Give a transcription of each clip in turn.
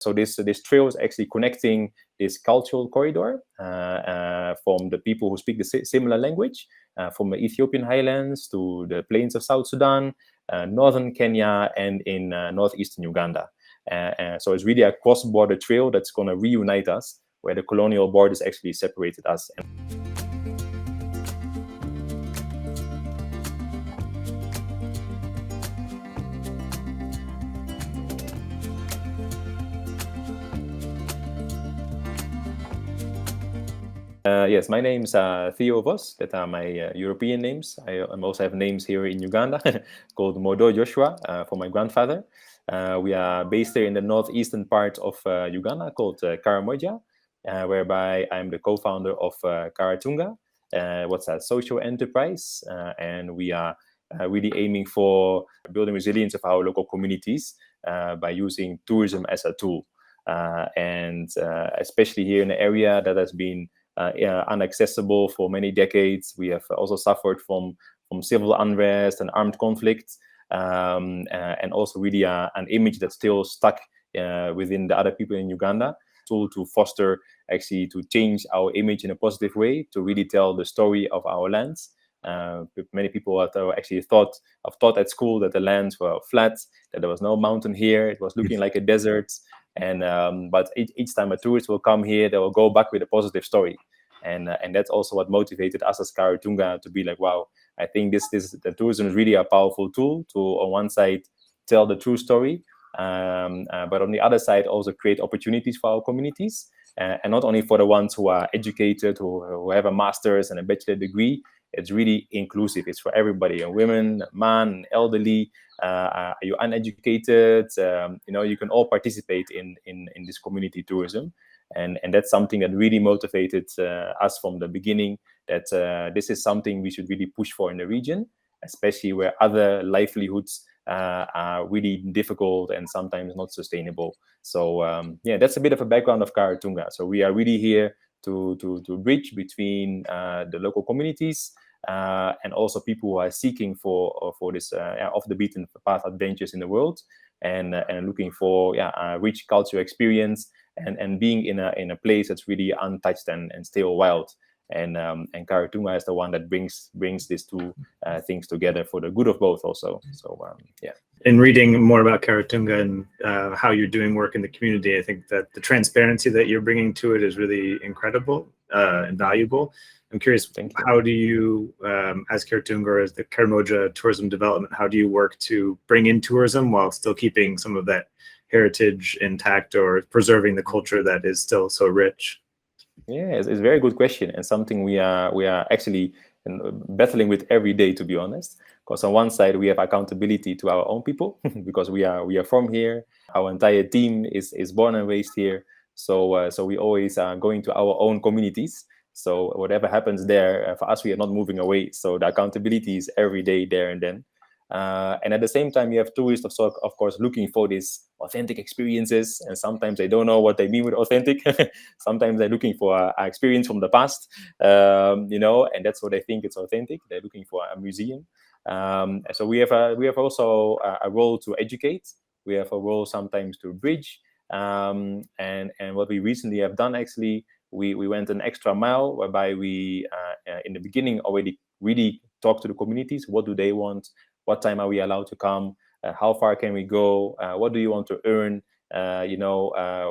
So this trail is actually connecting this cultural corridor from the people who speak the similar language, from the Ethiopian highlands to the plains of South Sudan, northern Kenya, and in northeastern Uganda. So it's really a cross-border trail that's going to reunite us, where the colonial borders actually separated us. Yes, my name's Theo Vos. That are my European names. I also have names here in Uganda called Modo Joshua for my grandfather. We are based here in the northeastern part of Uganda called Karamoja, whereby I'm the co-founder of Karatunga, what's a social enterprise, and we are really aiming for building resilience of our local communities by using tourism as a tool, and especially here in an area that has been inaccessible for many decades. We have also suffered from civil unrest and armed conflict, and also really an image that's still stuck within the other people in Uganda. To foster, actually, to change our image in a positive way, to really tell the story of our lands. Many people have actually thought at school that the lands were flat, that there was no mountain here, it was looking like a desert. And but each time a tourist will come here, they will go back with a positive story, and that's also what motivated us as Karatunga to be like, wow, I think the tourism is really a powerful tool to, on one side, tell the true story, but on the other side also create opportunities for our communities, and not only for the ones who are educated, who have a master's and a bachelor degree. It's really inclusive. It's for everybody: a women, man, elderly. Are you uneducated? You can all participate in this community tourism, and that's something that really motivated us from the beginning. That this is something we should really push for in the region, especially where other livelihoods are really difficult and sometimes not sustainable. So that's a bit of a background of Karatunga. So we are really here to bridge between the local communities and also people who are seeking for this off the beaten path adventures in the world, and looking for a rich cultural experience, and being in a place that's really untouched and still wild. And Karatunga is the one that brings these two things together for the good of both also. So In reading more about Karatunga and how you're doing work in the community, I think that the transparency that you're bringing to it is really incredible and valuable. I'm curious, how do you, as Karatunga or as the Karamoja Tourism Development, how do you work to bring in tourism while still keeping some of that heritage intact or preserving the culture that is still so rich? Yeah, it's a very good question, and something we are actually battling with every day, to be honest. Because on one side we have accountability to our own people because we are from here. Our entire team is born and raised here. So we always are going to our own communities. So whatever happens there, for us, we are not moving away. So the accountability is every day there and then. And at the same time, you have tourists, of course, looking for these authentic experiences. And sometimes they don't know what they mean with authentic. Sometimes they're looking for an experience from the past, and that's what they think it's authentic. They're looking for a museum. So we have also a role to educate. We have a role sometimes to bridge. And what we recently have done, actually, we went an extra mile, whereby we, in the beginning, already really talked to the communities. What do they want? What time are we allowed to come? How far can we go? What do you want to earn?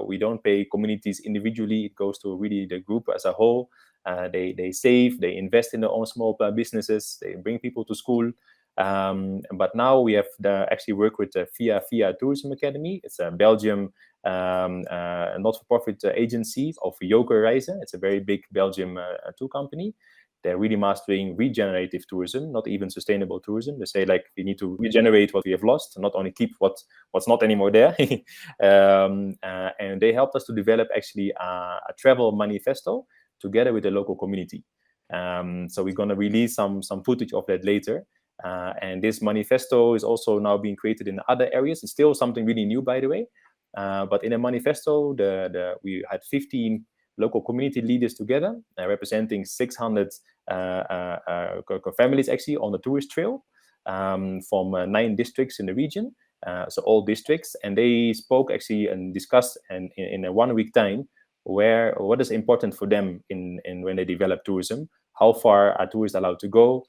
We don't pay communities individually. It goes to really the group as a whole. They save, they invest in their own small businesses, they bring people to school. But now we have actually work with the Via Tourism Academy. It's a Belgium not-for-profit agency of Joker Reizen. It's a very big Belgium tour company. They're really mastering regenerative tourism, not even sustainable tourism. They say, like, we need to regenerate what we have lost, not only keep what's not anymore there. And they helped us to develop actually a travel manifesto together with the local community. So we're going to release some footage of that later. And this manifesto is also now being created in other areas. It's still something really new, by the way. But in a manifesto, we had 15 local community leaders together, representing 600 families actually on the tourist trail from 9 districts in the region. so all districts, and they spoke actually and discussed and in a 1 week time what is important for them in when they develop tourism, how far are tourists allowed to go,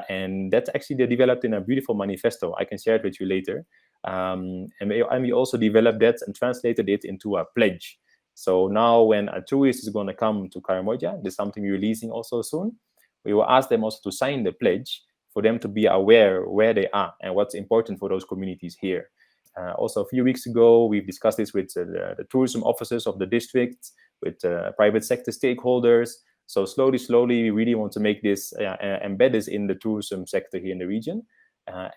and that's actually they developed in a beautiful manifesto. I can share it with you later. And we also developed that and translated it into a pledge. So now when a tourist is going to come to Karamoja, there's something we're releasing also soon, we will ask them also to sign the pledge for them to be aware where they are and what's important for those communities here. Also, a few weeks ago, we've discussed this with the tourism officers of the districts, with private sector stakeholders. So slowly, we really want to make this, embed this in the tourism sector here in the region.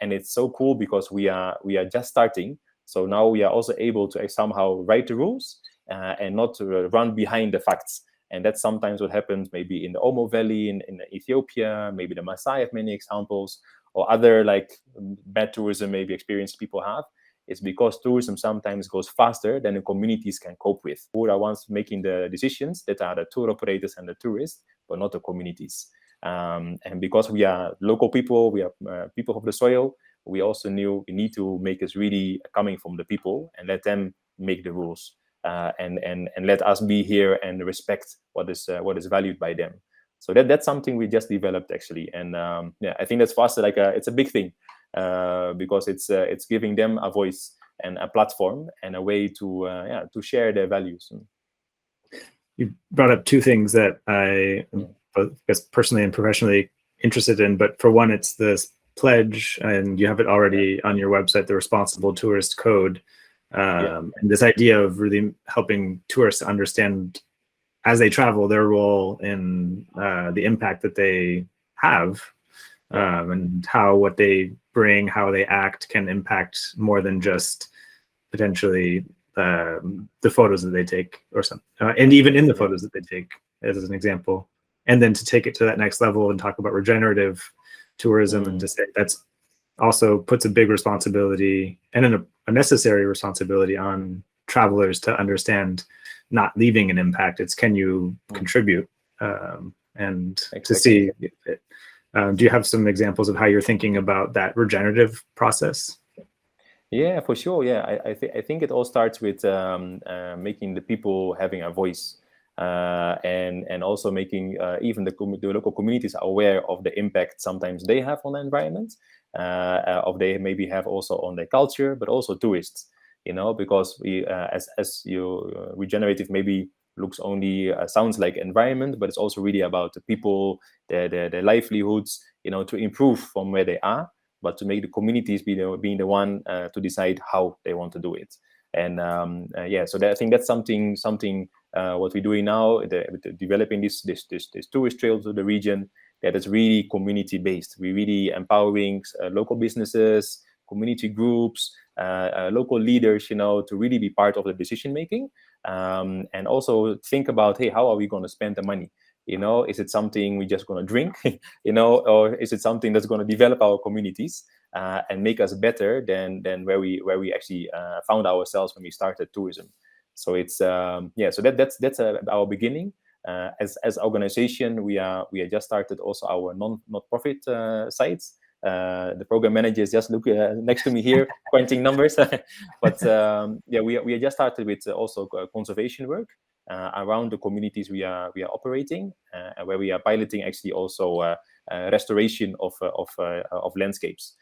And it's so cool because we are just starting. So now we are also able to somehow write the rules and not to run behind the facts. And that's sometimes what happens maybe in the Omo Valley in Ethiopia, maybe the Maasai have many examples, or other like bad tourism maybe experience people have. It's because tourism sometimes goes faster than the communities can cope with. Who are ones making the decisions that are the tour operators and the tourists, but not the communities. And because we are local people, we are people of the soil, we also knew we need to make this really coming from the people and let them make the rules. And let us be here and respect what is valued by them. So that's something we just developed actually, and I think that's for us like it's a big thing because it's giving them a voice and a platform and a way to share their values. You brought up two things that I guess personally and professionally interested in, but for one, it's this pledge, and you have it already on your website, the Responsible Tourist Code. And this idea of really helping tourists understand as they travel their role in the impact that they have, and how what they bring, how they act can impact more than just potentially the photos that they take or something, and even in the photos that they take as an example, and then to take it to that next level and talk about regenerative tourism and to say that's also puts a big responsibility and a necessary responsibility on travelers to understand not leaving an impact. It's can you contribute and to see it. Do you have some examples of how you're thinking about that regenerative process? Yeah, for sure. Yeah, I think it all starts with making the people having a voice, and also making even the local communities aware of the impact sometimes they have on the environment, of they maybe have also on their culture, but also tourists. Because we as you regenerative maybe looks only sounds like environment, but it's also really about the people, their livelihoods, to improve from where they are, but to make the communities being the one to decide how they want to do it. And so I think that's something what we're doing now, developing this tourist trail to the region that is really community based. We're really empowering local businesses, community groups, local leaders, to really be part of the decision making, and also think about, hey, how are we going to spend the money? Is it something we're just going to drink, or is it something that's going to develop our communities and make us better than where we actually found ourselves when we started tourism? So it's so that's our beginning. As organization, we just started also our not-profit sites. The program manager is just looking next to me here, pointing numbers. But we just started with also conservation work around the communities we are operating, where we are piloting actually also restoration of landscapes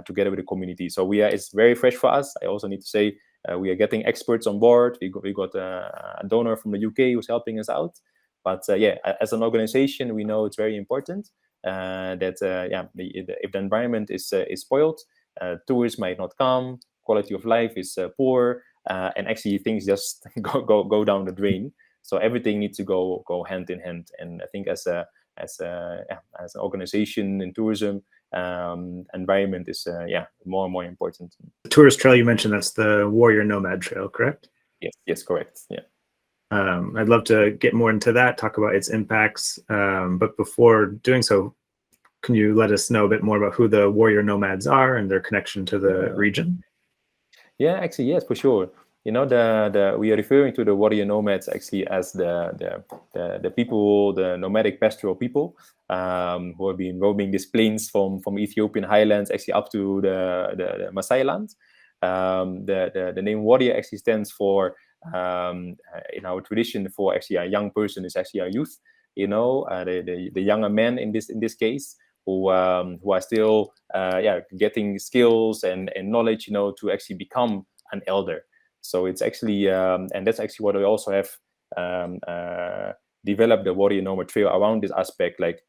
together with the community. So it's very fresh for us. I also need to say we are getting experts on board. We got a donor from the UK who's helping us out. But as an organization, we know it's very important. That if the environment is spoiled, tourists might not come, quality of life is poor, and actually things just go down the drain. So everything needs to go hand in hand. And I think as an organization in tourism, environment is more and more important. The tourist trail you mentioned, that's the Warrior Nomad Trail, correct? Yes, correct. Yeah. I'd love to get more into that, talk about its impacts. But before doing so, can you let us know a bit more about who the Warrior Nomads are and their connection to the region? Yeah, actually, yes, for sure. we are referring to the warrior nomads actually as the people, the nomadic pastoral people, who have been roaming these plains from Ethiopian highlands actually up to the Maasai land. The name warrior actually stands for, in our tradition, for actually a young person is actually a youth. The younger men in this case, who are still getting skills and knowledge, to actually become an elder. So it's actually, and that's actually what we also have developed the Warrior Nomad Trail around this aspect. Like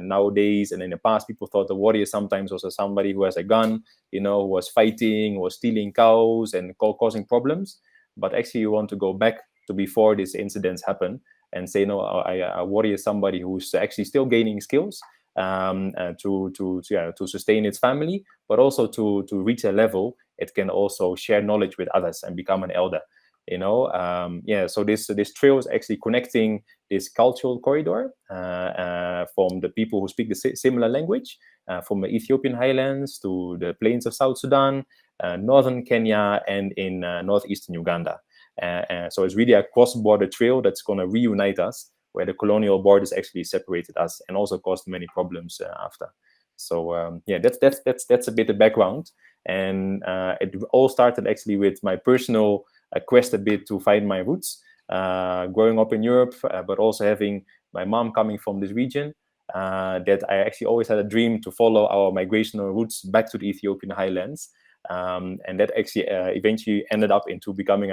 nowadays and in the past, people thought the warrior sometimes was somebody who has a gun, who was fighting, who was stealing cows and causing problems. But actually, you want to go back to before these incidents happen and say, no, a warrior is somebody who's actually still gaining skills to sustain its family, but also to reach a level it can also share knowledge with others and become an elder. So this trail is actually connecting this cultural corridor from the people who speak the similar language, from the Ethiopian highlands to the plains of South Sudan, northern Kenya, and in northeastern Uganda. So it's really a cross-border trail that's going to reunite us, where the colonial borders actually separated us and also caused many problems after. So that's a bit of background, and it all started actually with my personal quest a bit to find my roots, growing up in Europe, but also having my mom coming from this region. That I actually always had a dream to follow our migrational routes back to the Ethiopian highlands, and that actually eventually ended up into becoming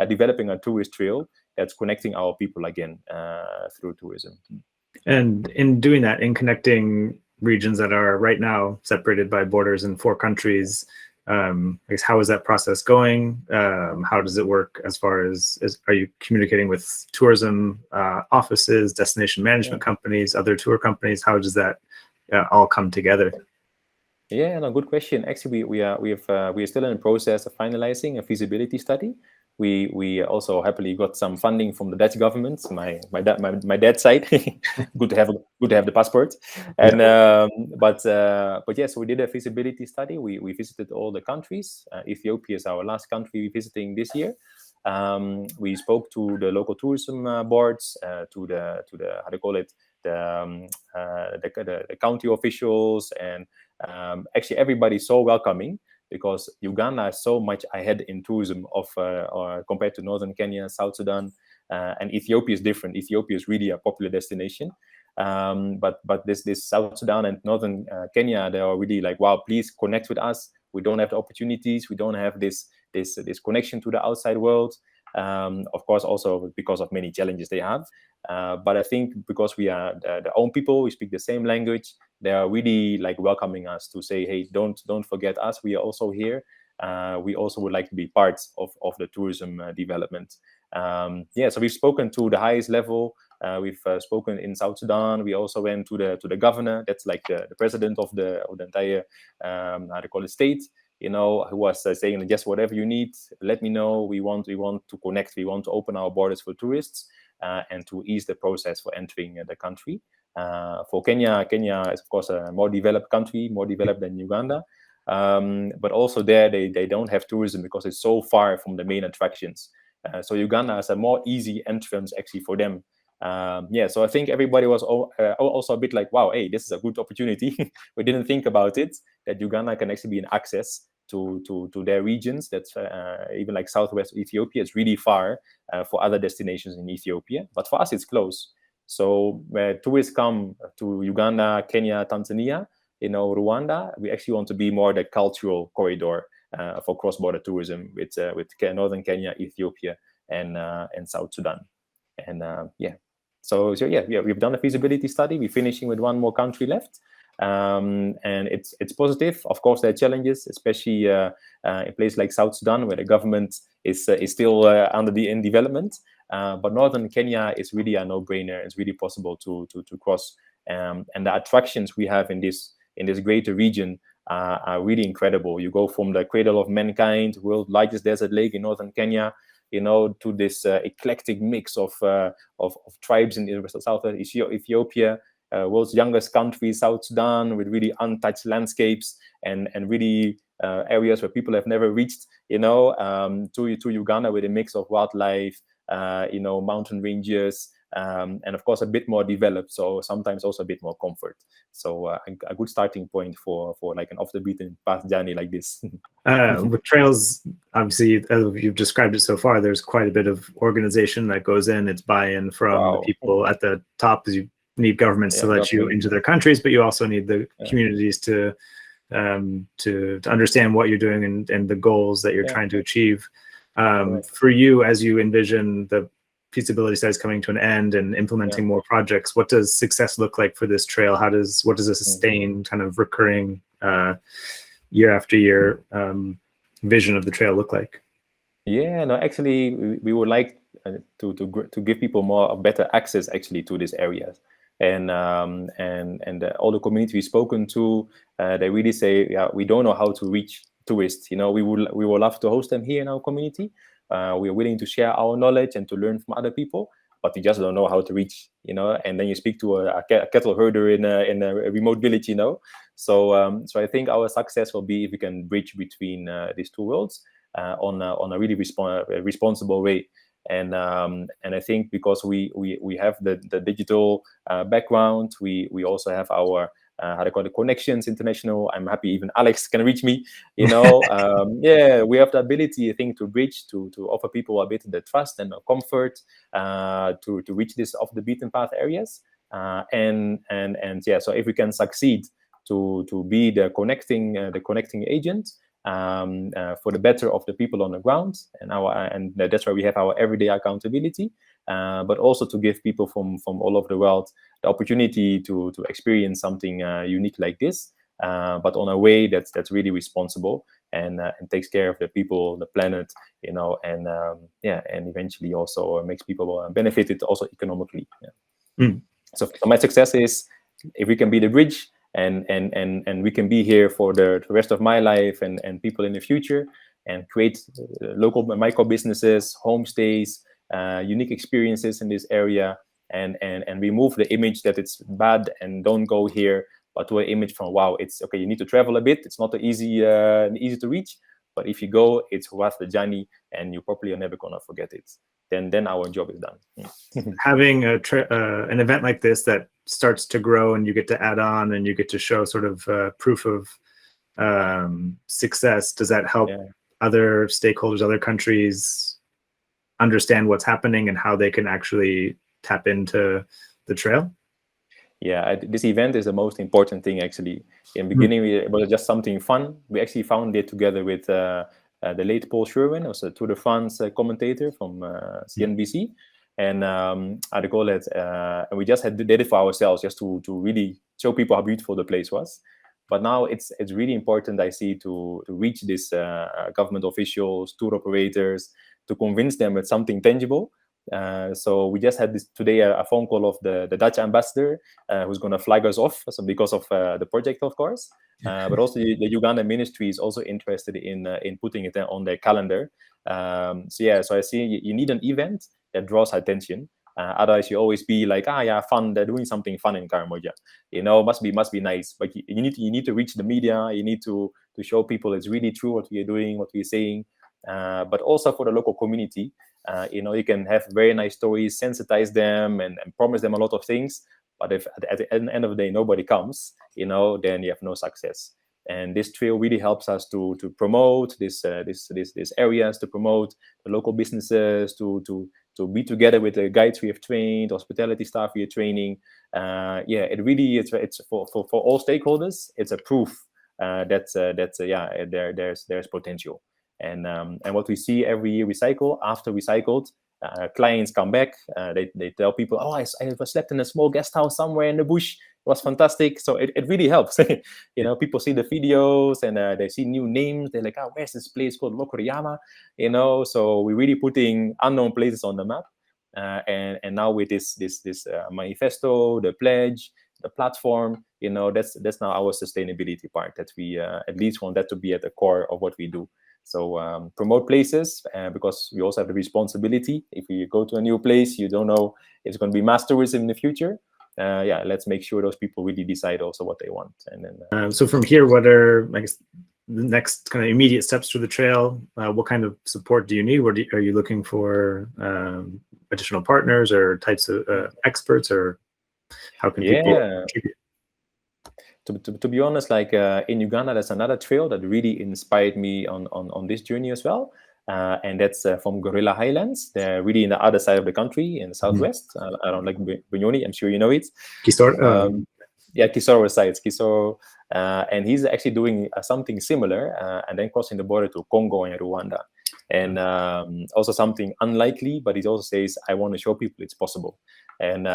developing a tourist trail that's connecting our people again through tourism. And in doing that, in connecting regions that are right now separated by borders in 4 countries, I guess, how is that process going? How does it work as far as are you communicating with tourism offices, destination management companies, other tour companies? How does that all come together? Yeah, no, good question. Actually, we are still in the process of finalizing a feasibility study. We also happily got some funding from the Dutch government. My dad's side. good to have the passport. And but yeah, so we did a feasibility study. We visited all the countries. Ethiopia is our last country we're visiting this year. We spoke to the local tourism boards, to the how do you call it, the county officials, and actually everybody's so welcoming, because Uganda is so much ahead in tourism compared to northern Kenya, South Sudan, and Ethiopia is different. Ethiopia is really a popular destination, but this South Sudan and northern Kenya, they are really like, wow, please connect with us. We don't have the opportunities. We don't have this connection to the outside world. Of course, also because of many challenges they have. But I think because we are their own people, we speak the same language, they are really like welcoming us to say, hey, don't forget us. We are also here. We also would like to be parts of the tourism development. So we've spoken to the highest level. We've spoken in South Sudan. We also went to the governor. That's like the president of the entire how to call it, state. Who was saying, just whatever you need, let me know. We want to connect. We want to open our borders for tourists and to ease the process for entering the country. For Kenya is of course a more developed country, more developed than Uganda. But also there they don't have tourism because it's so far from the main attractions. So Uganda has a more easy entrance actually for them. So I think everybody was also a bit like, wow, hey, this is a good opportunity. We didn't think about it, that Uganda can actually be an access to their regions. That's even like Southwest Ethiopia. It's really far for other destinations in Ethiopia, but for us it's close. So where tourists come to Uganda, Kenya, Tanzania, Rwanda, we actually want to be more the cultural corridor for cross-border tourism with northern Kenya, Ethiopia, and South Sudan. And So we've done a feasibility study. We're finishing with one more country left, and it's positive. Of course, there are challenges, especially in a place like South Sudan, where the government is still in development. But northern Kenya is really a no-brainer. It's really possible to cross, and the attractions we have in this greater region are really incredible. You go from the cradle of mankind, world's largest desert lake in northern Kenya, to this eclectic mix of tribes in southwest Ethiopia, world's youngest country, South Sudan, with really untouched landscapes and really areas where people have never reached, to Uganda, with a mix of wildlife, mountain ranges, and of course a bit more developed, so sometimes also a bit more comfort. So a good starting point for like an off the beaten path journey like this. With trails, obviously, as you've described it so far, there's quite a bit of organization that goes in. It's buy-in from the people at the top. You need governments to let you into their countries, but you also need the communities to understand what you're doing and the goals that you're trying to achieve. For you, as you envision the feasibility studies coming to an end and implementing more projects, what does success look like for this trail? What does a sustained kind of recurring year after year vision of the trail look like? Yeah, no, actually, we would like to give people better access actually to these areas, and all the communities we've spoken to, they really say, yeah, we don't know how to reach tourists. We would love to host them here in our community. We are willing to share our knowledge and to learn from other people, but we just don't know how to reach. And then you speak to a cattle herder in a remote village. So I think our success will be if we can bridge between these two worlds on a really responsible way. And I think because we have the digital background, we also have our how to call it, connections, international. I'm happy even Alex can reach me. We have the ability, I think, to bridge, to offer people a bit of the trust and the comfort to reach this off the beaten path areas. So if we can succeed to be the connecting agent for the better of the people on the ground, and that's why we have our everyday accountability, but also to give people from all over the world the opportunity to experience something unique like this, but on a way that's really responsible and takes care of the people, the planet, and eventually also makes people benefited also economically. So my success is if we can be the bridge, and we can be here for the rest of my life and people in the future, and create local micro businesses, homestays, unique experiences in this area, and remove the image that it's bad and don't go here, but to an image from, wow, it's okay, you need to travel a bit, it's not easy to reach, but if you go, it's worth the journey, and you probably are never gonna forget it. Then our job is done. Having an event like this that starts to grow and you get to add on and you get to show sort of proof of success, does that help other stakeholders, other countries understand what's happening and how they can actually tap into the trail? Yeah, this event is the most important thing, actually. In the beginning, it was just something fun. We actually found it together with the late Paul Sherwin, also a Tour de France commentator from CNBC. And I'd call it, and we just did it for ourselves, just to really show people how beautiful the place was. But now it's really important, I see, to reach these government officials, tour operators, to convince them with something tangible. So we just had today a phone call of the Dutch ambassador who's going to flag us off, so because of the project, of course. But also the Uganda ministry is also interested in putting it on their calendar. So I see you need an event that draws attention. Otherwise, you always be like, fun. They're doing something fun in Karamoja. Must be nice. But you need to reach the media. You need to show people it's really true what we are doing, what we're saying. But also for the local community, you can have very nice stories, sensitize them, and promise them a lot of things. But if at the end of the day nobody comes, then you have no success. And this trail really helps us to promote these areas, to promote the local businesses, to be together with the guides we have trained, hospitality staff we are training. It really it's for all stakeholders. It's a proof that there's potential. And what we see every year, after we cycled, clients come back. They tell people, I slept in a small guest house somewhere in the bush. It was fantastic. So it really helps. People see the videos and they see new names. They're like, where's this place called Lokoriyama? So we're really putting unknown places on the map. And now with this manifesto, the pledge, the platform, that's now our sustainability part, that we at least want that to be at the core of what we do. So promote places, because we also have the responsibility. If you go to a new place, you don't know if it's going to be mass tourism in the future. Let's make sure those people really decide also what they want. And then so from here, what are the next kind of immediate steps for the trail? What kind of support do you need? Are you looking for additional partners or types of experts, or how can people contribute? To be honest, like in Uganda, there's another trail that really inspired me on this journey as well. And that's from Gorilla Highlands. They're really in the other side of the country, in the southwest. Around like Bunyoni, I'm sure you know it. Kisoro? Yeah, Kisoro sites, Kisoro. And he's actually doing something similar and then crossing the border to Congo and Rwanda. And also something unlikely, but he also says, I want to show people it's possible. And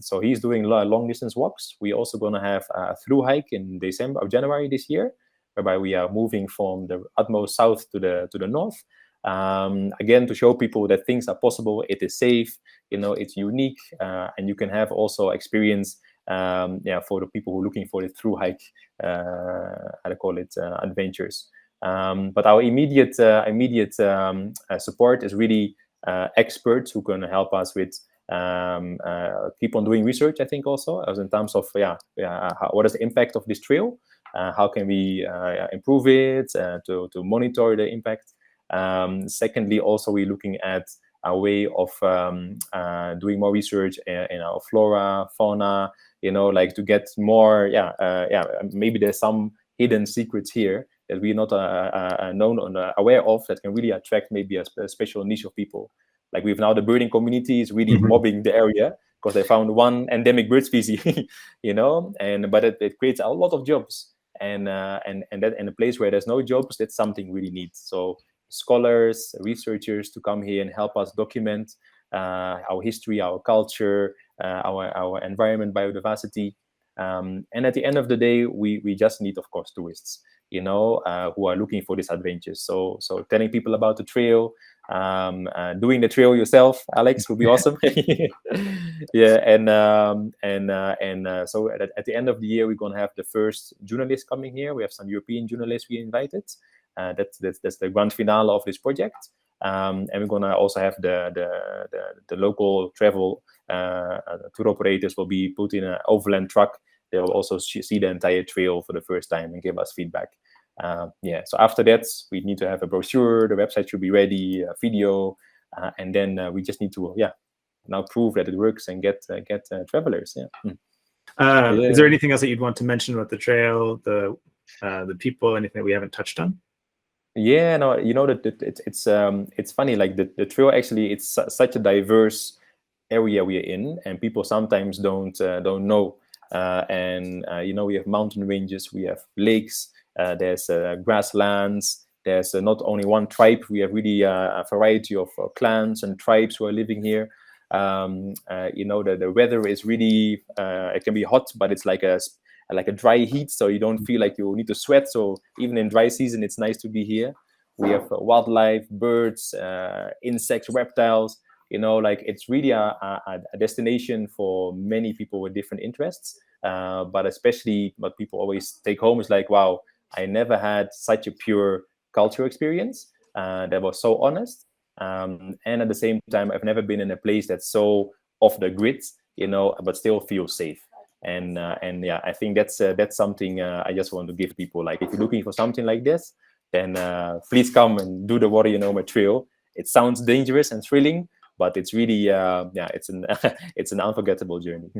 so he's doing long distance walks. We're also going to have a through hike in January this year, whereby we are moving from the utmost south to the north. Again, to show people that things are possible, it is safe, it's unique, and you can have also experience for the people who are looking for the through hike, adventures. But our immediate support is really experts who can help us with keep on doing research. I think also as in terms of what is the impact of this trail? How can we improve it to monitor the impact? Secondly, also we're looking at a way of doing more research in our flora, fauna, like to get more, maybe there's some hidden secrets here that we're not aware of that can really attract maybe a special niche of people. Like we've now the birding community is really mobbing the area because they found one endemic bird species, but it creates a lot of jobs. And that in a place where there's no jobs, that's something really neat. So scholars, researchers to come here and help us document our history, our culture, our environment, biodiversity. And at the end of the day, we just need, of course, tourists, who are looking for these adventures. So telling people about the trail, doing the trail yourself, Alex, would be awesome. Yeah, and so at the end of the year, we're gonna have the first journalists coming here. We have some European journalists we invited. That's the grand finale of this project. And we're gonna also have the local travel tour operators will be put in an overland truck. They will also see the entire trail for the first time and give us feedback. So after that, we need to have a brochure. The website should be ready, a video, and then we just need to now prove that it works and get travelers. Is there anything else that you'd want to mention about the trail, the people, anything that we haven't touched on? Yeah, no, that it's funny. Like the trail actually, it's such a diverse area we are in, and people sometimes don't know. We have mountain ranges, we have lakes, there's grasslands. There's not only one tribe. We have really a variety of clans and tribes who are living here. The weather is really it can be hot, but it's like a dry heat, so you don't feel like you need to sweat. So even in dry season, it's nice to be here. We have wildlife, birds, insects, reptiles. Like it's really a destination for many people with different interests. But especially what people always take home is like, wow, I never had such a pure cultural experience that was so honest. And at the same time, I've never been in a place that's so off the grid, but still feel safe. And I think that's something I just want to give people. Like, if you're looking for something like this, then please come and do the Warrior Nomad Trail. It sounds dangerous and thrilling, but it's really it's an unforgettable journey.